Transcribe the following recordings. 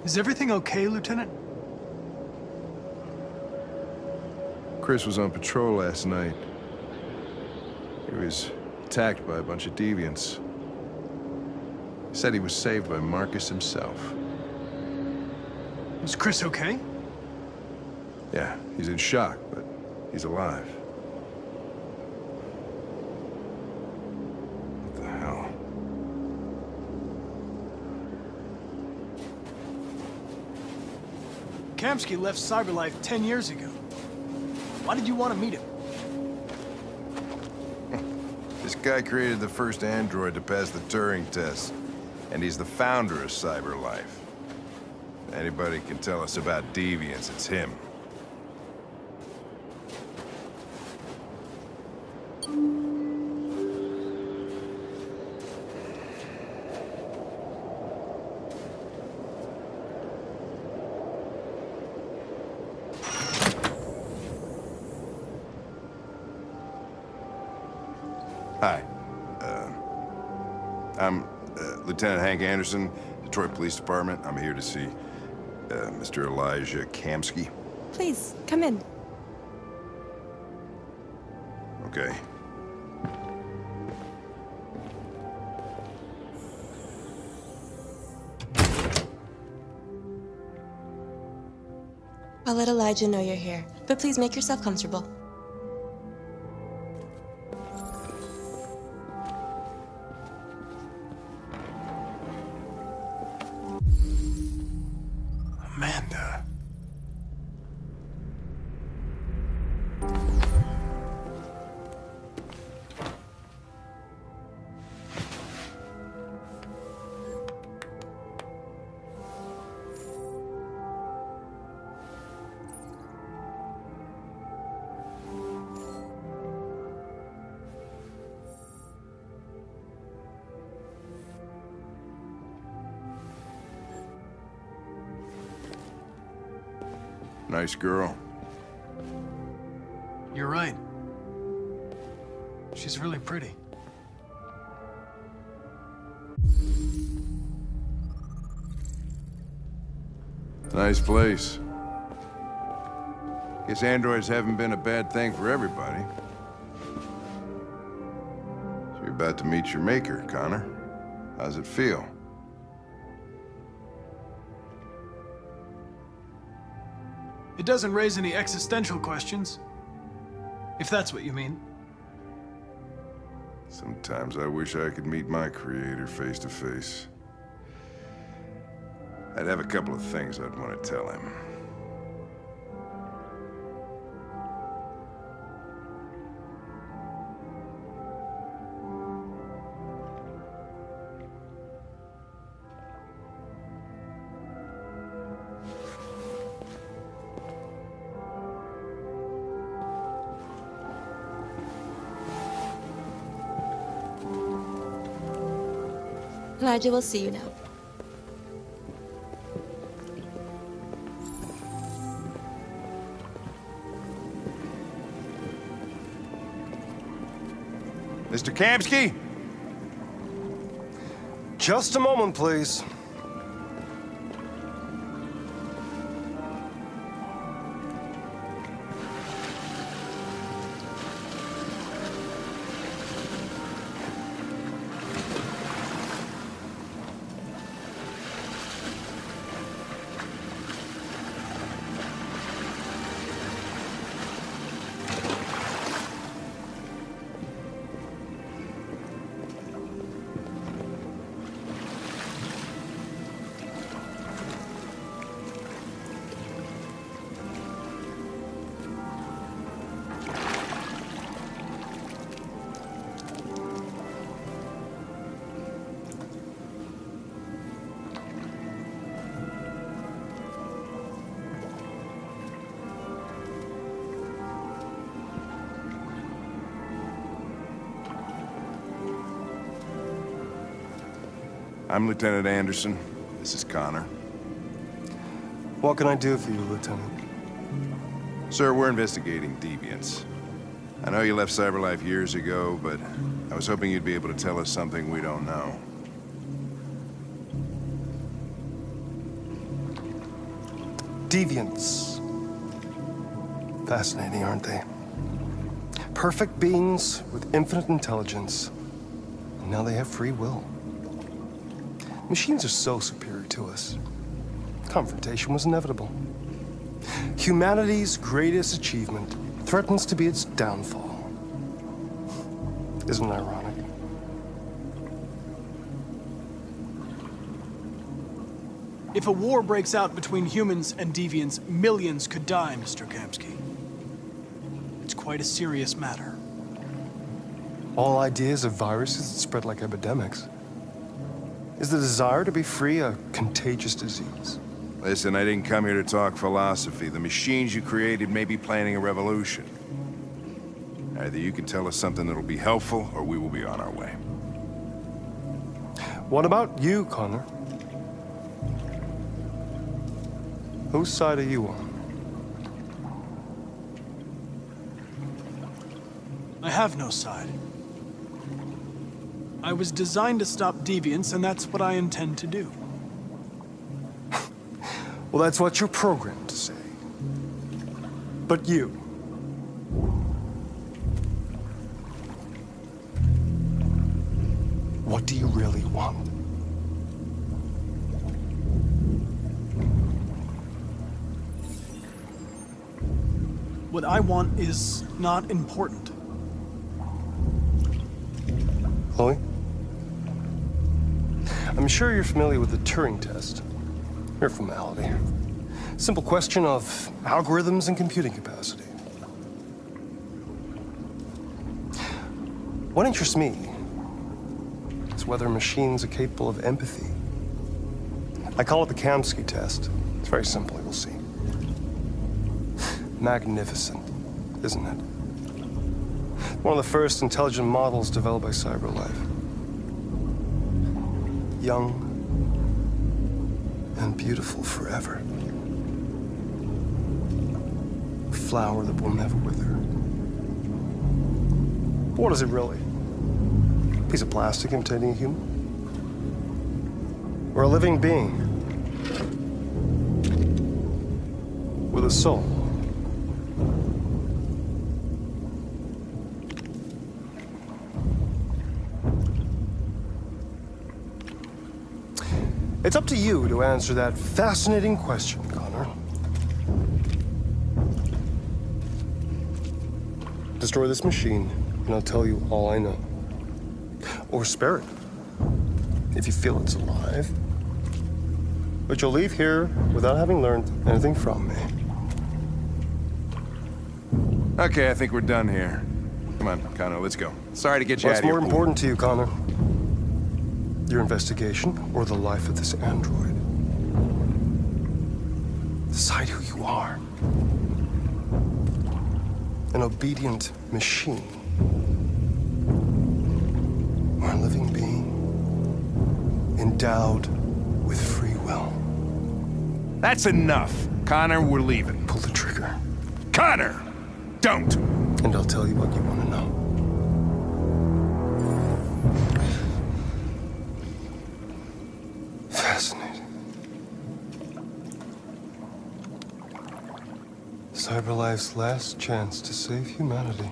Is everything okay, Lieutenant? Chris was on patrol last night. He was attacked by a bunch of deviants. He said he was saved by Marcus himself. Is Chris okay? Yeah, he's in shock, but he's alive. What the hell? Kamsky left Cyberlife 10 years ago. Why did you want to meet him? This guy created the first android to pass the Turing test, and he's the founder of Cyberlife. If anybody can tell us about deviants, it's him. Hi. I'm Lieutenant Hank Anderson, Detroit Police Department. I'm here to see Mr. Elijah Kamsky. Please, come in. Okay. I'll let Elijah know you're here, but please make yourself comfortable. Amanda. Nice girl. You're right. She's really pretty. Nice place. Guess androids haven't been a bad thing for everybody. So you're about to meet your maker, Connor. How's it feel? It doesn't raise any existential questions. If that's what you mean. Sometimes I wish I could meet my creator face to face. I'd have a couple of things I'd want to tell him. Elijah will see you now. Mr. Kamsky? Just a moment, please. I'm Lieutenant Anderson. This is Connor. What can I do for you, Lieutenant? Sir, we're investigating deviants. I know you left Cyberlife years ago, but I was hoping you'd be able to tell us something we don't know. Deviants. Fascinating, aren't they? Perfect beings with infinite intelligence. And now they have free will. Machines are so superior to us. Confrontation was inevitable. Humanity's greatest achievement threatens to be its downfall. Isn't it ironic? If a war breaks out between humans and deviants, millions could die, Mr. Kamsky. It's quite a serious matter. All ideas of viruses that spread like epidemics. Is the desire to be free a contagious disease? Listen, I didn't come here to talk philosophy. The machines you created may be planning a revolution. Either you can tell us something that'll be helpful, or we will be on our way. What about you, Connor? Whose side are you on? I have no side. I was designed to stop deviants, and that's what I intend to do. Well, that's what you're programmed to say. But you. What do you really want? What I want is not important. Chloe? I'm sure you're familiar with the Turing test. Mere formality. Simple question of algorithms and computing capacity. What interests me is whether machines are capable of empathy. I call it the Kamsky test. It's very simple, you'll see. Magnificent, isn't it? One of the first intelligent models developed by CyberLife. Young and beautiful forever. A flower that will never wither. But what is it really? A piece of plastic imitating a human? Or a living being? With a soul? It's up to you to answer that fascinating question, Connor. Destroy this machine, and I'll tell you all I know. Or spare it, if you feel it's alive. But you'll leave here without having learned anything from me. Okay, I think we're done here. Come on, Connor, let's go. Sorry to get you out What's of here. more important to you, Connor? Your investigation or the life of this android? Decide who you are. An obedient machine. Or a living being. Endowed with free will. That's enough. Connor, we're leaving. Pull the trigger. Connor! Don't! And I'll tell you what you want to know. Fascinating. CyberLife's last chance to save humanity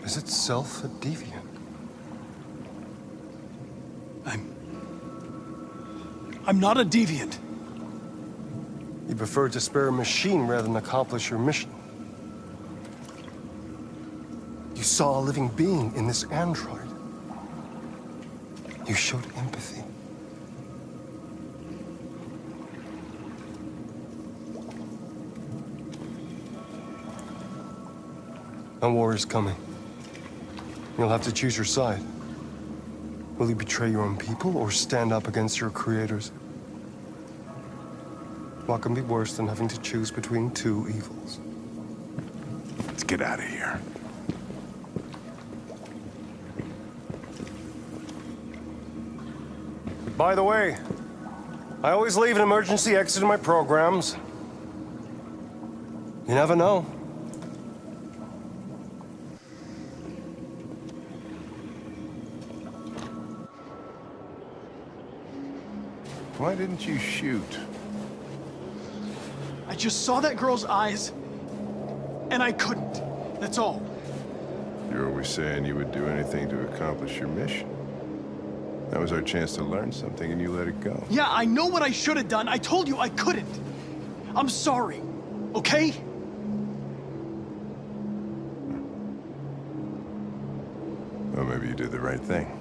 is itself a deviant. I'm not a deviant. You prefer to spare a machine rather than accomplish your mission. You saw a living being in this android. You showed empathy. A war is coming. You'll have to choose your side. Will you betray your own people or stand up against your creators? What can be worse than having to choose between two evils? Let's get out of here. By the way, I always leave an emergency exit in my programs. You never know. Why didn't you shoot? just saw that girl's eyes, and I couldn't. That's all. You're always saying you would do anything to accomplish your mission. That was our chance to learn something, and you let it go. Yeah, I know what I should have done. I told you I couldn't. I'm sorry, okay? Well, maybe you did the right thing.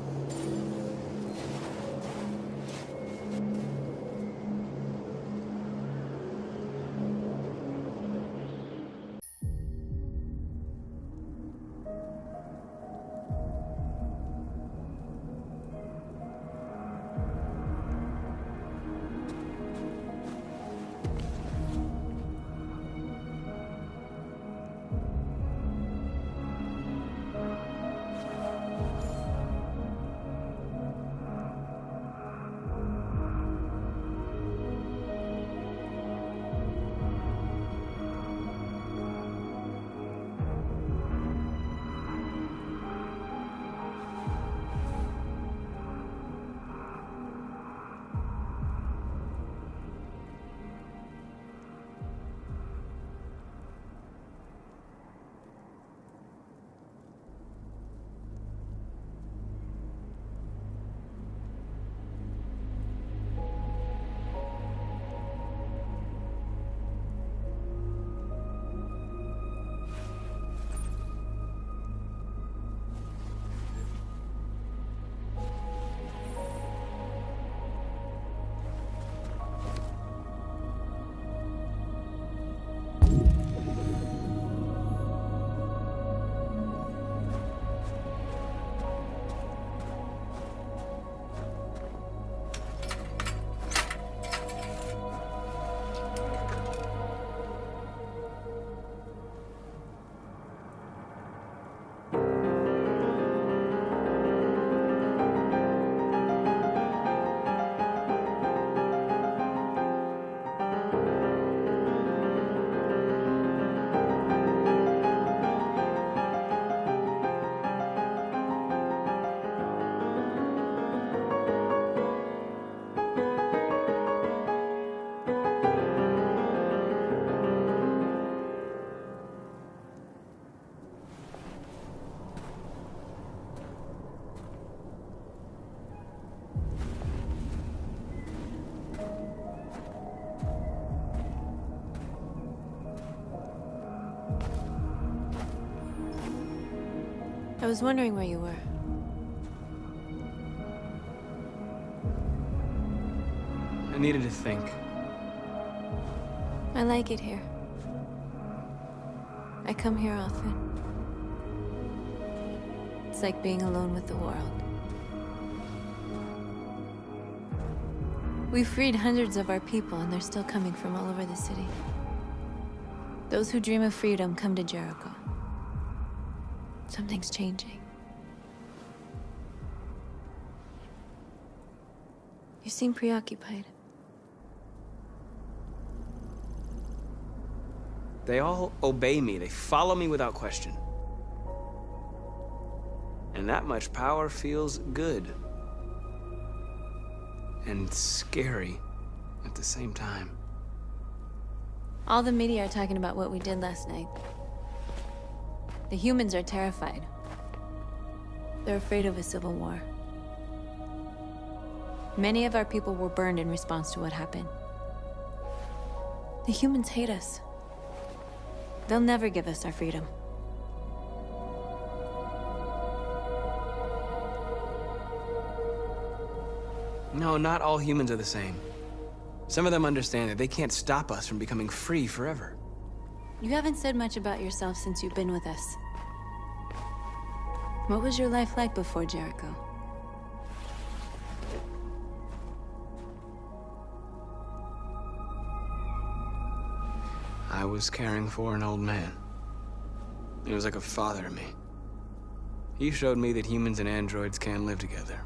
I was wondering where you were. I needed to think. I like it here. I come here often. It's like being alone with the world. We freed hundreds of our people, and they're still coming from all over the city. Those who dream of freedom come to Jericho. Something's changing. You seem preoccupied. They all obey me. They follow me without question. And that much power feels good. And scary at the same time. All the media are talking about what we did last night. The humans are terrified. They're afraid of a civil war. Many of our people were burned in response to what happened. The humans hate us. They'll never give us our freedom. No, not all humans are the same. Some of them understand that they can't stop us from becoming free forever. You haven't said much about yourself since you've been with us. What was your life like before Jericho? I was caring for an old man. He was like a father to me. He showed me that humans and androids can live together.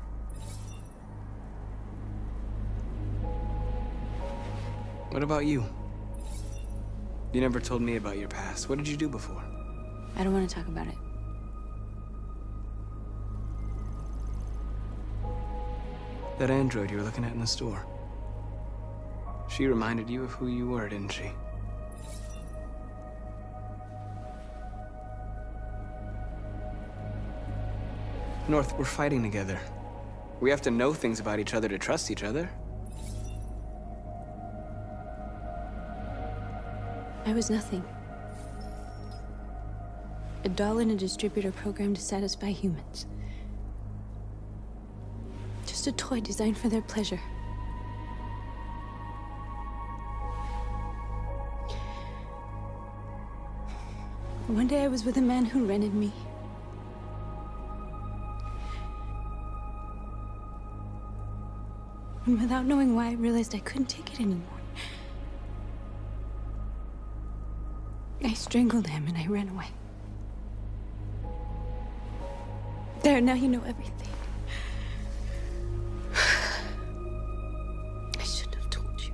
What about you? You never told me about your past. What did you do before? I don't want to talk about it. That android you were looking at in the store. She reminded you of who you were, didn't she? North, we're fighting together. We have to know things about each other to trust each other. I was nothing. A doll in a distributor program to satisfy humans. Just a toy designed for their pleasure. One day I was with a man who rented me. And without knowing why, I realized I couldn't take it anymore. I strangled him and I ran away. There, now you know everything. I shouldn't have told you.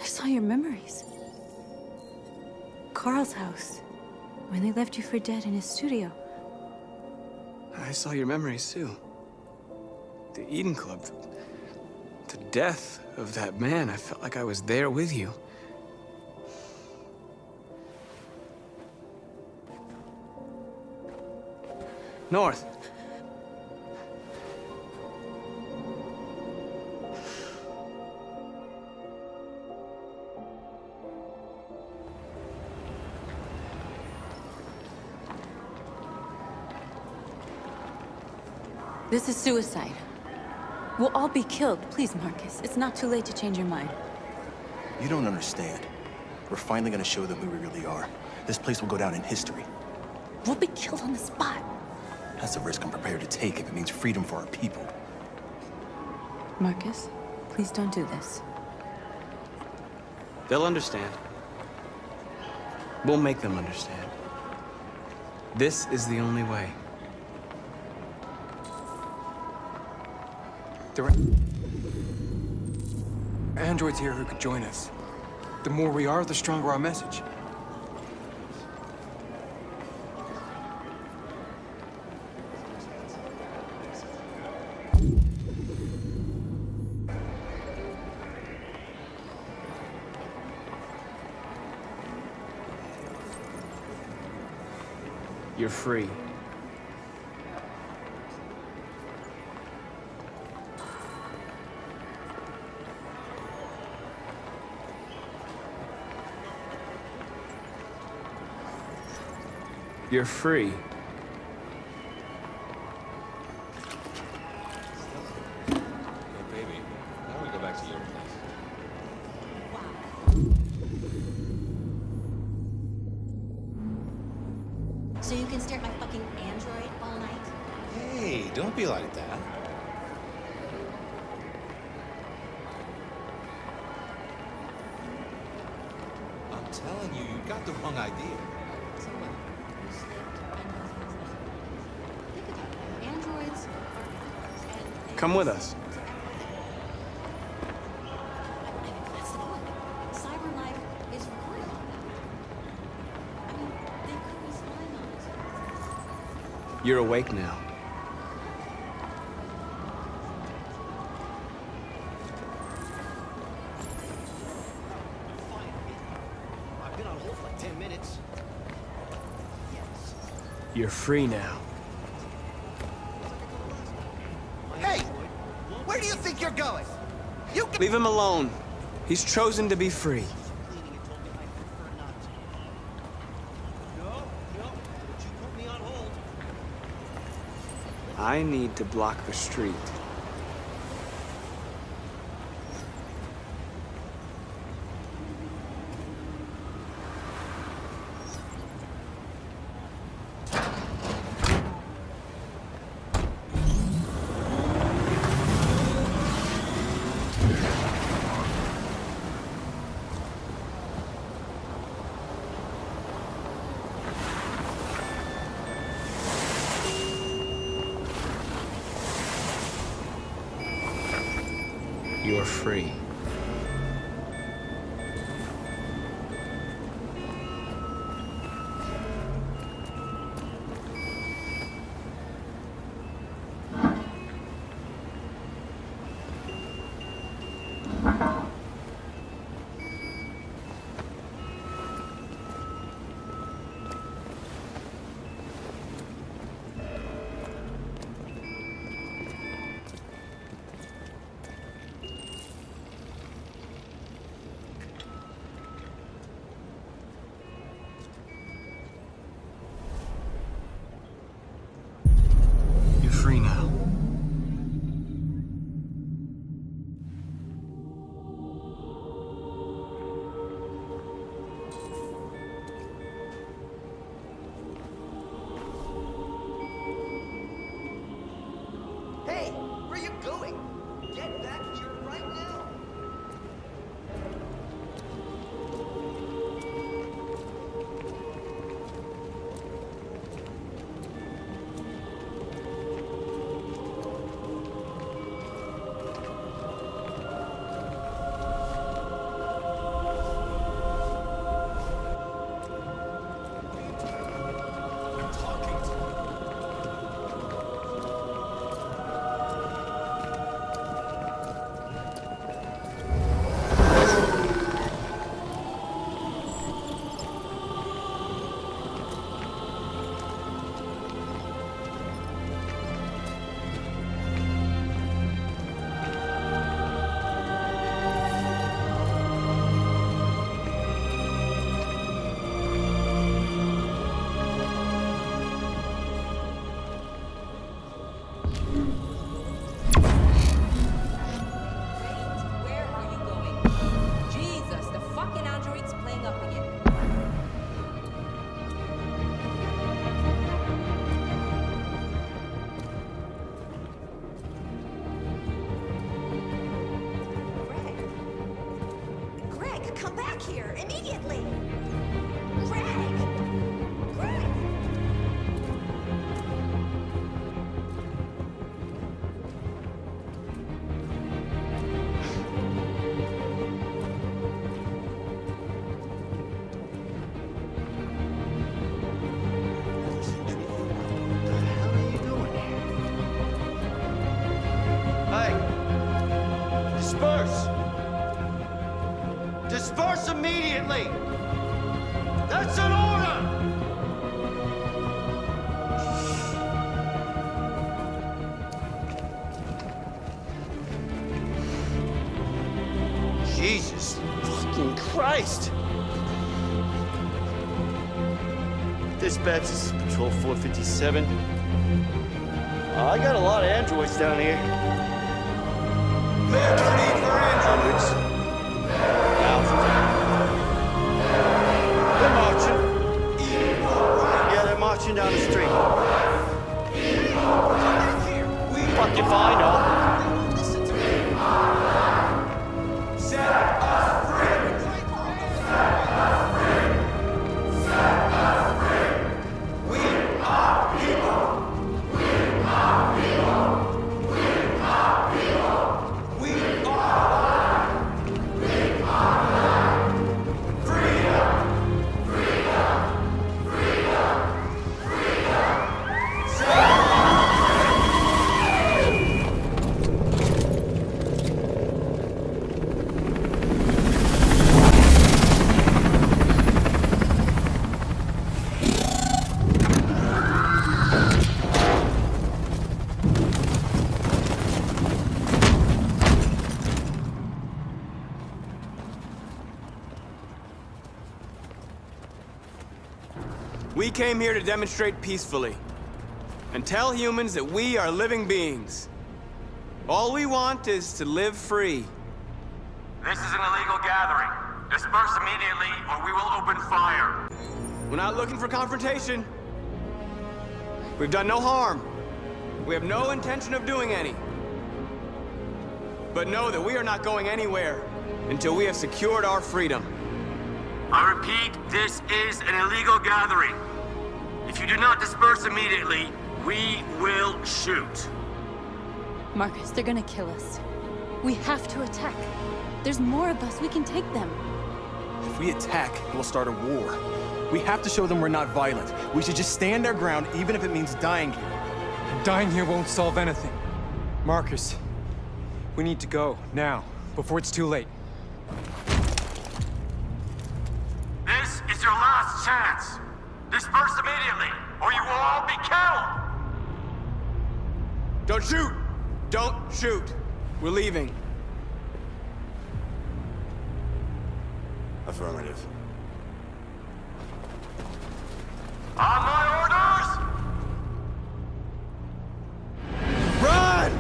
I saw your memories. Carl's house, when they left you for dead in his studio. I saw your memories too. The Eden Club. The death of that man. I felt like I was there with you. North. This is suicide. We'll all be killed. Please, Marcus. It's not too late to change your mind. You don't understand. We're finally gonna show them who we really are. This place will go down in history. We'll be killed on the spot. That's a risk I'm prepared to take if it means freedom for our people. Marcus, please don't do this. They'll understand. We'll make them understand. This is the only way. There are androids here who could join us. The more we are, the stronger our message. You're free. You're free. Hey, baby. Why don't we go back to your place? So you can stare at my fucking android all night? Hey, don't be like that. I'm telling you, you got the wrong idea. So what? You slipped and both of us. Think about it. Androids are and they Come with us. That's the point. Cyber life is recorded on them. I mean, they could be spying on us. You're awake now. I've been on hold for like 10 minutes. You're free now. Hey! Where do you think you're going? You can... Leave him alone. He's chosen to be free. I need to block the street. free. You're free now. Hey, where are you going? Get back here right now. Where are you going? Jesus, the fucking android's playing up again. Greg, come back here immediately. Greg! Greg! Hey! Disperse! Disperse immediately! That's an order! Jesus fucking Christ! Dispatch, this is Patrol 457. I got a lot of androids down here. Max need for androids. Thousands. They're marching. Yeah, they're marching down the street. Fuck if I know. Listen to me. Set us free. We are people. We are freedom. We came here to demonstrate peacefully and tell humans that we are living beings. All we want is to live free. This is an illegal gathering. Disperse immediately or we will open fire. We're not looking for confrontation. We've done no harm. We have no intention of doing any. But know that we are not going anywhere until we have secured our freedom. I repeat, this is an illegal gathering. If you do not disperse immediately, we will shoot. Marcus, they're gonna kill us. We have to attack. There's more of us. We can take them. If we attack, it will start a war. We have to show them we're not violent. We should just stand our ground, even if it means dying here. And dying here won't solve anything. Marcus, we need to go, now, before it's too late. This is your last chance. Disperse immediately, or you will all be killed! Don't shoot! Don't shoot! We're leaving. Affirmative. On my orders! Run!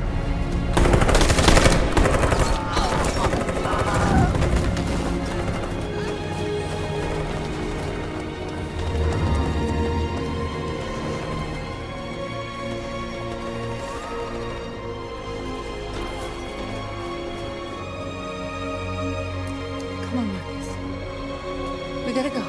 Come on, Marcus. We gotta go.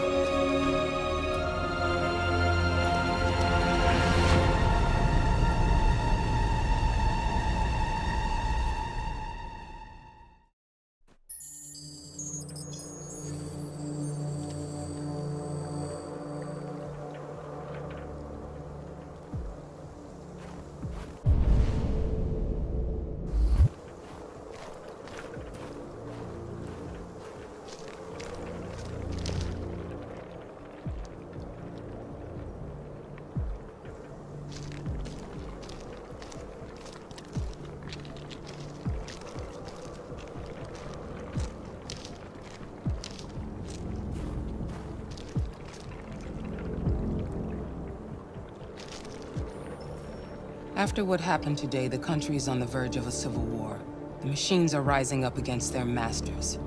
After what happened today, the country is on the verge of a civil war. The machines are rising up against their masters.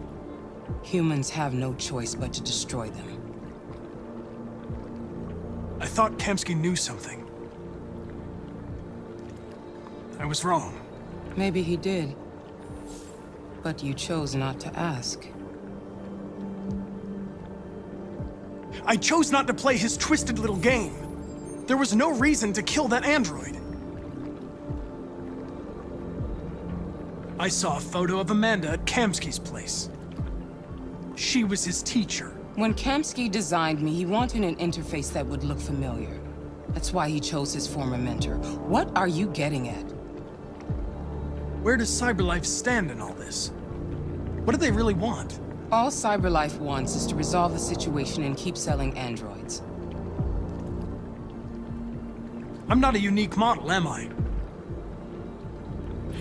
Humans have no choice but to destroy them. I thought Kamsky knew something. I was wrong. Maybe he did. But you chose not to ask. I chose not to play his twisted little game. There was no reason to kill that android. I saw a photo of Amanda at Kamsky's place. She was his teacher. When Kamsky designed me, he wanted an interface that would look familiar. That's why he chose his former mentor. What are you getting at? Where does CyberLife stand in all this? What do they really want? All CyberLife wants is to resolve the situation and keep selling androids. I'm not a unique model, am I?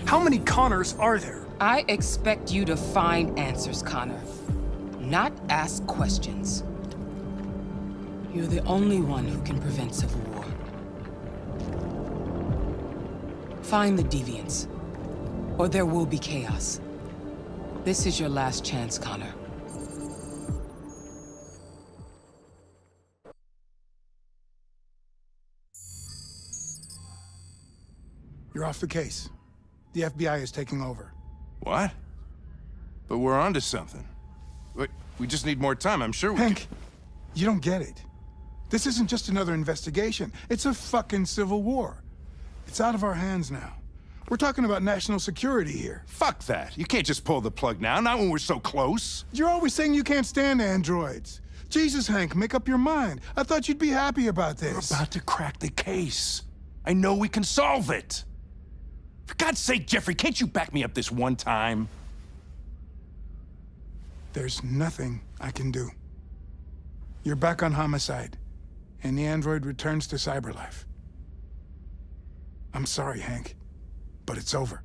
How many Connors are there? I expect you to find answers, Connor. Not ask questions. You're the only one who can prevent civil war. Find the deviants, or there will be chaos. This is your last chance, Connor. You're off the case. The FBI is taking over. What? But we're onto something. We just need more time, I'm sure we Hank, you don't get it. This isn't just another investigation. It's a fucking civil war. It's out of our hands now. We're talking about national security here. Fuck that. You can't just pull the plug now, not when we're so close. You're always saying you can't stand androids. Jesus, Hank, make up your mind. I thought you'd be happy about this. We're about to crack the case. I know we can solve it. For God's sake, Jeffrey, can't you back me up this one time? There's nothing I can do. You're back on homicide, and the android returns to CyberLife. I'm sorry, Hank, but it's over.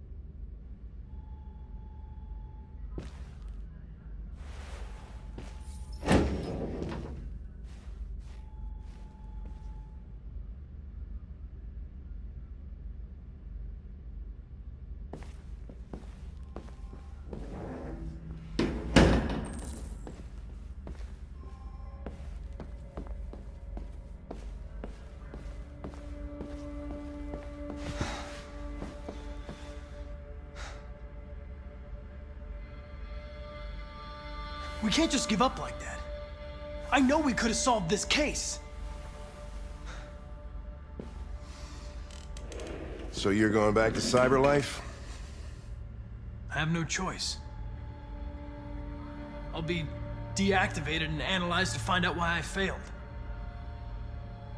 We can't just give up like that. I know we could have solved this case. So you're going back to CyberLife? I have no choice. I'll be deactivated and analyzed to find out why I failed.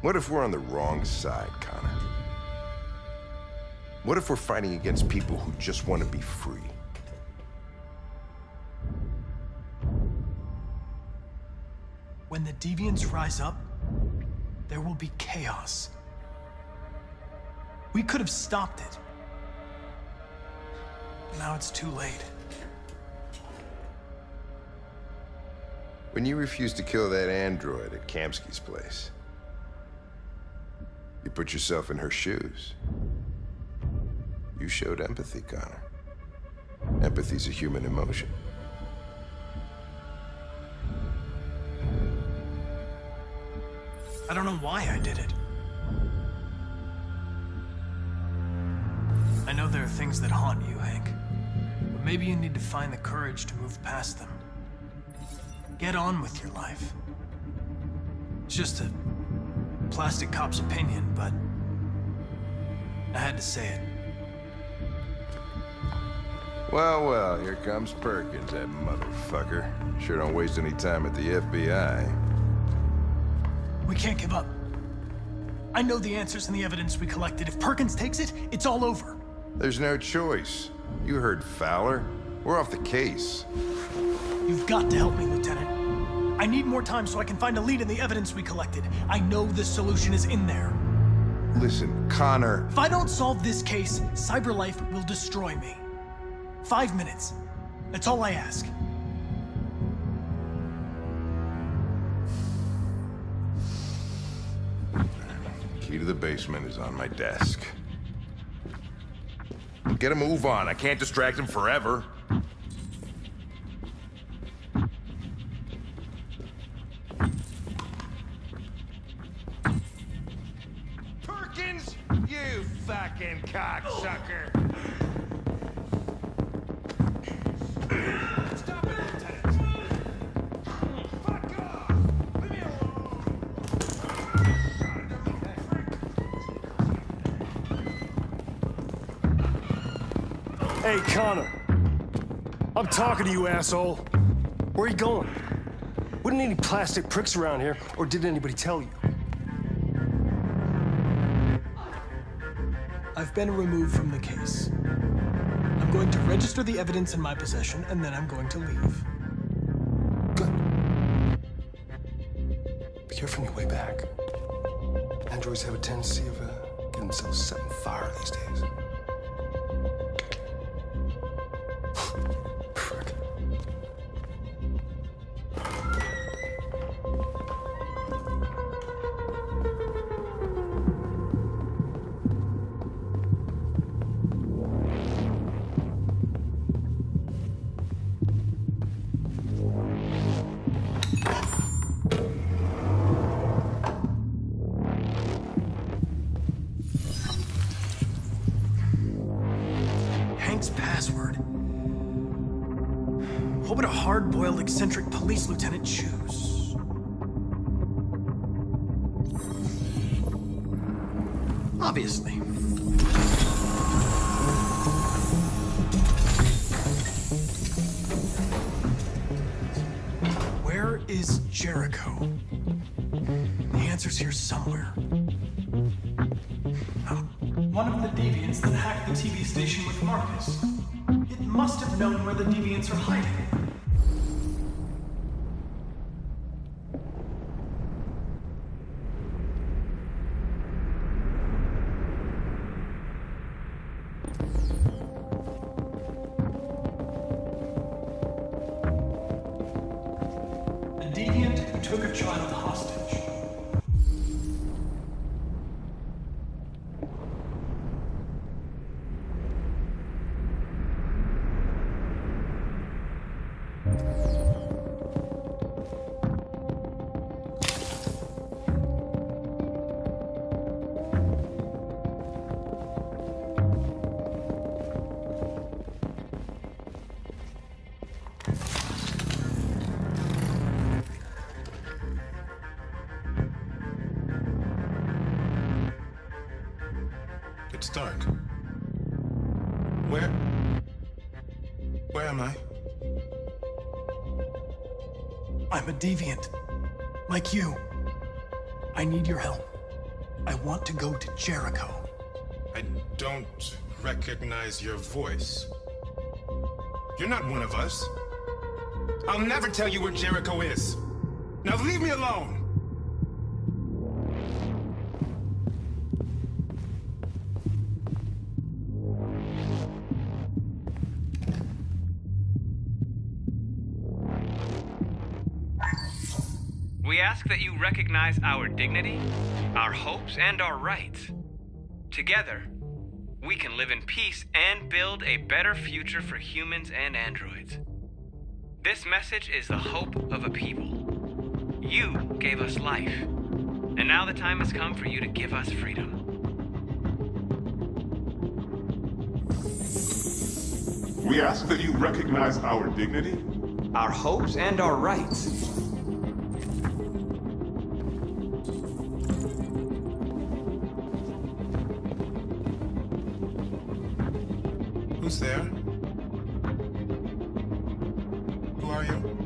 What if we're on the wrong side, Connor? What if we're fighting against people who just want to be free? When the deviants rise up, there will be chaos. We could have stopped it. Now it's too late. When you refused to kill that android at Kamsky's place, you put yourself in her shoes. You showed empathy, Connor. Empathy's a human emotion. I don't know why I did it. I know there are things that haunt you, Hank. But maybe you need to find the courage to move past them. Get on with your life. It's just a plastic cop's opinion, but I had to say it. Well, well, here comes Perkins, that motherfucker. Sure don't waste any time at the FBI. We can't give up. I know the answers and the evidence we collected. If Perkins takes it, it's all over. There's no choice. You heard Fowler. We're off the case. You've got to help me, Lieutenant. I need more time so I can find a lead in the evidence we collected. I know the solution is in there. Listen, Connor. If I don't solve this case, CyberLife will destroy me. 5 minutes. That's all I ask. Key to the basement is on my desk. Get a move on. I can't distract him forever. Perkins! You fucking cocksucker! Stop it, Lieutenant! Fuck off! Leave me alone! Hey, Connor. I'm talking to you, asshole. Where are you going? Wouldn't any plastic pricks around here, or did anybody tell you? I've been removed from the case. I'm going to register the evidence in my possession, and then I'm going to leave. Good. Be careful on your way back. Androids have a tendency of getting themselves set on fire these days. Frick. Hank's password. What would a hard-boiled, eccentric police lieutenant choose? Obviously. Where is Jericho? The answer's here somewhere. Oh, one of the deviants that hacked the TV station with Marcus. It must have known where the deviants are hiding. A deviant who took a child hostage. It's dark. Where? am I? I'm a deviant. Like you. I need your help. I want to go to Jericho. I don't recognize your voice. You're not one of us. I'll never tell you where Jericho is. Now leave me alone! We ask that you recognize our dignity, our hopes, and our rights. Together, we can live in peace and build a better future for humans and androids. This message is the hope of a people. You gave us life, and now the time has come for you to give us freedom. We ask that you recognize our dignity, our hopes, and our rights. Who's there? Who are you?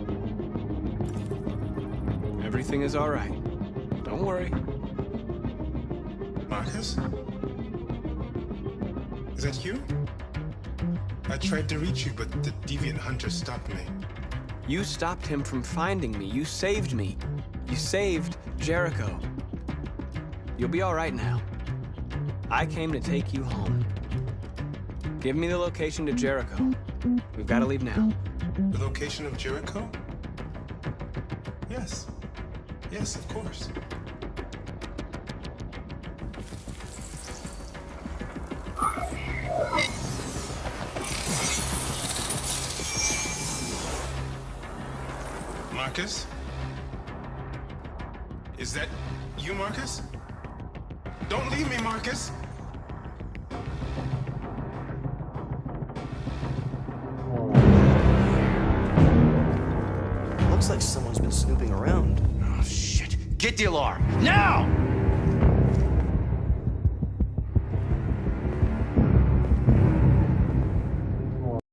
Everything is all right. Don't worry. Marcus? Is that you? I tried to reach you, but the deviant hunter stopped me. You stopped him from finding me. You saved me. You saved Jericho. You'll be all right now. I came to take you home. Give me the location to Jericho. We've got to leave now. The location of Jericho? Yes. Yes, of course. Marcus? Is that you, Marcus? Don't leave me, Marcus! Looks like someone's been snooping around. Oh, shit. Get the alarm! Now!